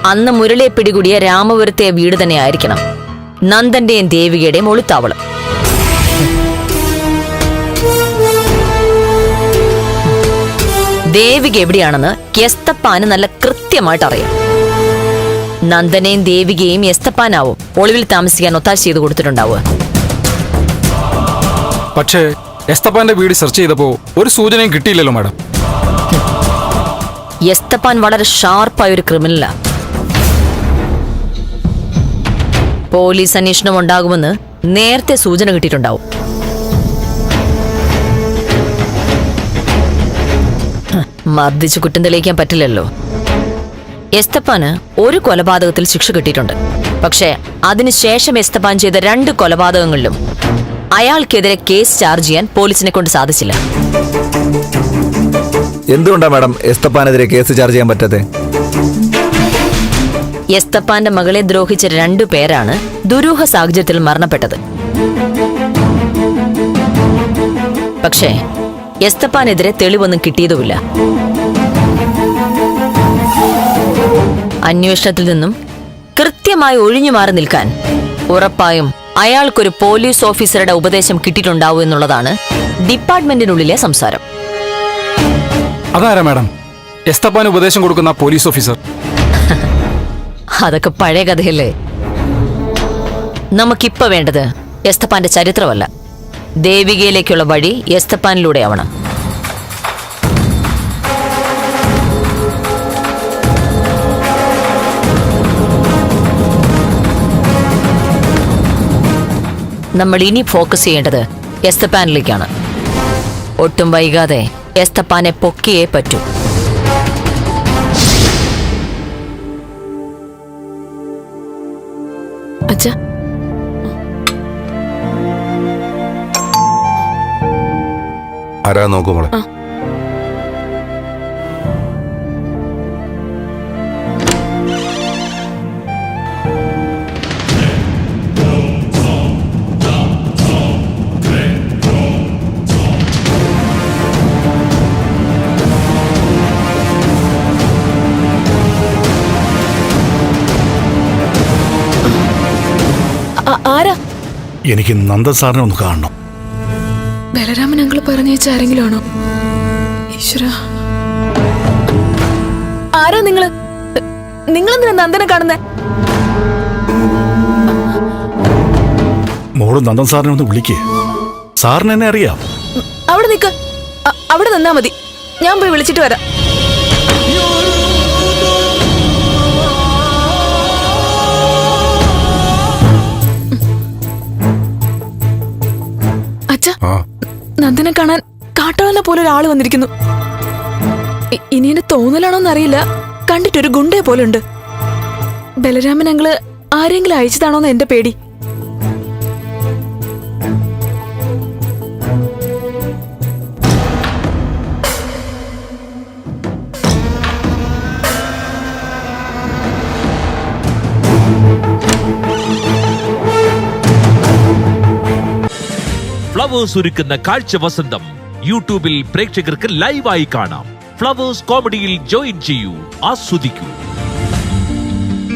അന്ന് മുരളിയെ പിടികൂടിയ രാമപുരത്തെ വീട് തന്നെ ആയിരിക്കണം നന്ദന്റെയും ദേവികയുടെയും ഒളിത്താവളം. ദേവിക എവിടെയാണെന്ന് എസ്തപ്പാന് നല്ല കൃത്യമായിട്ട് അറിയാം. നന്ദനെയും ദേവികയും എസ്തപ്പാനാവും ഒളിവിൽ താമസിക്കാൻ ഒത്താശ ചെയ്ത് കൊടുത്തിട്ടുണ്ടാവുക. പക്ഷേ എസ്തപ്പാന്റെ വീട് സെർച്ച് ചെയ്തപ്പോ ഒരു സൂചനയും കിട്ടിയില്ലല്ലോ മാഡം. എസ്തപ്പാൻ വളരെ ഷാർപ്പായ ഒരു ക്രിമിനലാ. പോലീസ് അന്വേഷണം ഉണ്ടാകുമെന്ന് നേരത്തെ സൂചന കിട്ടിയിട്ടുണ്ടാവും. മർദ്ദിച്ച് കുറ്റം തെളിയിക്കാൻ പറ്റില്ലല്ലോ. എസ്തപ്പാന് ഒരു കൊലപാതകത്തിൽ ശിക്ഷ കിട്ടിയിട്ടുണ്ട്. പക്ഷേ അതിനുശേഷം എസ്തപ്പാൻ ചെയ്ത 2 കൊലപാതകങ്ങളിലും അയാൾക്കെതിരെ കേസ് ചാർജ് ചെയ്യാൻ പോലീസിനെ കൊണ്ട് സാധിച്ചില്ല. എന്തുകൊണ്ടാ മാഡം എസ്തപ്പാനെതിരെ കേസ് ചാർജ് ചെയ്യാൻ പറ്റാതെ? എസ്തപ്പാന്റെ മകളെ ദ്രോഹിച്ച 2 പേരാണ് ദുരൂഹ സാഹചര്യത്തിൽ മരണപ്പെട്ടത്. പക്ഷേ എസ്തപ്പാനെതിരെ തെളിവൊന്നും കിട്ടിയതുമില്ല. അന്വേഷണത്തിൽ നിന്നും കൃത്യമായി ഒഴിഞ്ഞു മാറി നിൽക്കാൻ ഉറപ്പായും അയാൾക്കൊരു പോലീസ് ഓഫീസറുടെ ഉപദേശം കിട്ടിയിട്ടുണ്ടാവും എന്നുള്ളതാണ് ഡിപ്പാർട്ട്മെന്റിനുള്ളിലെ സംസാരം. അതാരാ മാഡം എസ്തപ്പാന് ഉപദേശം കൊടുക്കുന്ന പോലീസ് ഓഫീസർ? അതൊക്കെ പഴയ കഥയല്ലേ. നമുക്കിപ്പോ വേണ്ടത് എസ്തപ്പാന്റെ ചരിത്രമല്ല, ദേവികയിലേക്കുള്ള വഴി എസ്തപ്പാനിലൂടെ ആവണം. നമ്മൾ ഇനി ഫോക്കസ് ചെയ്യേണ്ടത് എസ്തപ്പാനിലേക്കാണ്. ഒട്ടും വൈകാതെ എസ്തപ്പാനെ പൊക്കിയേ പറ്റൂ. അച്ഛാ, ആരാ നോക്കൂ മോളെ. ആരാ? എനിക്ക് നന്ദൻ സാറിനെ ഒന്ന് കാണണം. ബലരാമൻ അങ്കിൾ പറഞ്ഞയച്ച ആരെങ്കിലും ആണോ? ഈശ്വര, ആരാ നിങ്ങള്? നിങ്ങളെന്തിനാ നന്ദനെ കാണുന്നേ? മോള് നന്ദൻ സാറിനെ ഒന്ന് വിളിക്കേ. സാറിന് എന്നെ അറിയാം. അവിടെ നിക്ക്, അവിടെ നിന്നാ മതി. ഞാൻ പോയി വിളിച്ചിട്ട് വരാം. അച്ഛാ, നന്ദനെ കാണാൻ കാട്ടാളനെ പോലെ ഒരാള് വന്നിരിക്കുന്നു. ഇനി എന്റെ തോന്നലാണോന്നറിയില്ല, കണ്ടിട്ടൊരു ഗുണ്ടയെ പോലെ ഉണ്ട്. ബലരാമൻ അങ്കിള് ആരെങ്കിലും അയച്ചതാണോന്ന് എന്റെ പേടി. ഫ്ലവേഴ്സ് ഒരുക്കുന്ന കാഴ്ച വസന്തം യൂട്യൂബിൽ പ്രേക്ഷകർക്ക് ലൈവായി കാണാം. ഫ്ലവേഴ്സ് കോമഡിയിൽ ജോയിൻ ചെയ്യൂ, ആസ്വദിക്കൂ.